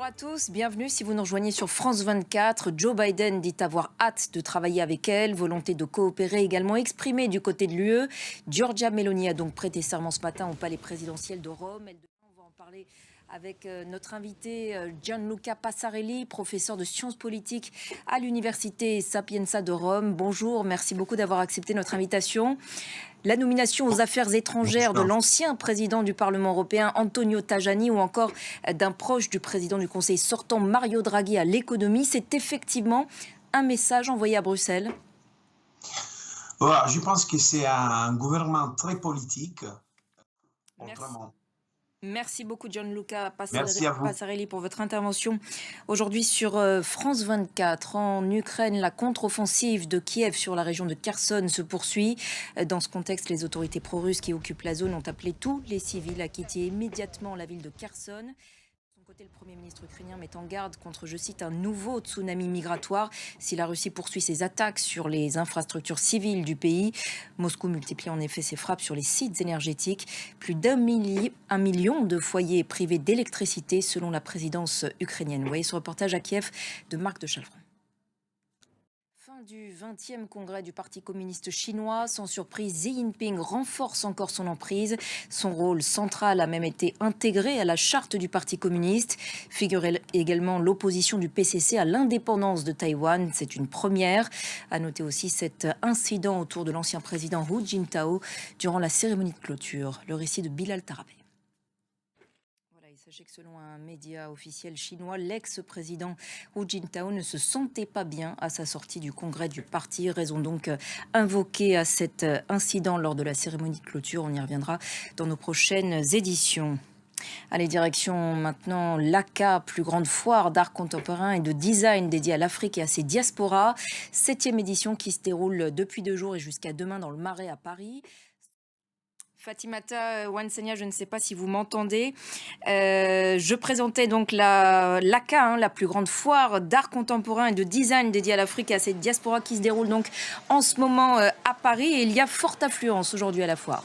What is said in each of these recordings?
Bonjour à tous, bienvenue si vous nous rejoignez sur France 24. Joe Biden dit avoir hâte de travailler avec elle, volonté de coopérer également exprimée du côté de l'UE. Giorgia Meloni a donc prêté serment ce matin au palais présidentiel de Rome. On va en parler avec notre invité Gianluca Passarelli, professeur de sciences politiques à l'université Sapienza de Rome. Bonjour, merci beaucoup d'avoir accepté notre invitation. La nomination aux affaires étrangères de l'ancien président du Parlement européen Antonio Tajani ou encore d'un proche du président du Conseil sortant Mario Draghi à l'économie, c'est effectivement un message envoyé à Bruxelles. Voilà, je pense que c'est un gouvernement très politique. Merci beaucoup Gianluca Merci à vous. Passarelli pour votre intervention aujourd'hui sur France 24. En Ukraine, la contre-offensive de Kiev sur la région de Kherson se poursuit. Dans ce contexte, les autorités pro-russes qui occupent la zone ont appelé tous les civils à quitter immédiatement la ville de Kherson. De son côté, le Premier ministre ukrainien met en garde contre, je cite, un nouveau tsunami migratoire si la Russie poursuit ses attaques sur les infrastructures civiles du pays. Moscou multiplie en effet ses frappes sur les sites énergétiques. Plus d'1 million de foyers privés d'électricité selon la présidence ukrainienne. Vous voyez ce reportage à Kiev de Marc de Chalfran. Fin du 20e congrès du Parti communiste chinois. Sans surprise, Xi Jinping renforce encore son emprise. Son rôle central a même été intégré à la charte du Parti communiste. Figure également l'opposition du PCC à l'indépendance de Taïwan. C'est une première. À noter aussi cet incident autour de l'ancien président Hu Jintao durant la cérémonie de clôture. Le récit de Bilal Tarabé. Sachez que selon un média officiel chinois, l'ex-président Hu Jintao ne se sentait pas bien à sa sortie du congrès du parti. Raison donc invoquée à cet incident lors de la cérémonie de clôture. On y reviendra dans nos prochaines éditions. Allez, direction maintenant l'ACA, plus grande foire d'art contemporain et de design dédiée à l'Afrique et à ses diasporas. 7e édition qui se déroule depuis 2 jours et jusqu'à demain dans le Marais à Paris. Fatimata Wansenia, je ne sais pas si vous m'entendez. Je présentais donc l'ACA, la plus grande foire d'art contemporain et de design dédiée à l'Afrique et à cette diaspora qui se déroule donc en ce moment à Paris. Et il y a forte affluence aujourd'hui à la foire.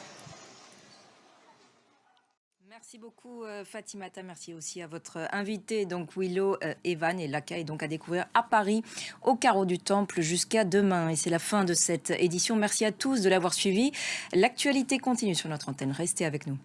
Merci beaucoup Fatimata, merci aussi à votre invité, donc Willow Evan, et l'ACA est donc à découvrir à Paris, au carreau du Temple, jusqu'à demain. Et c'est la fin de cette édition. Merci à tous de l'avoir suivi. L'actualité continue sur notre antenne. Restez avec nous.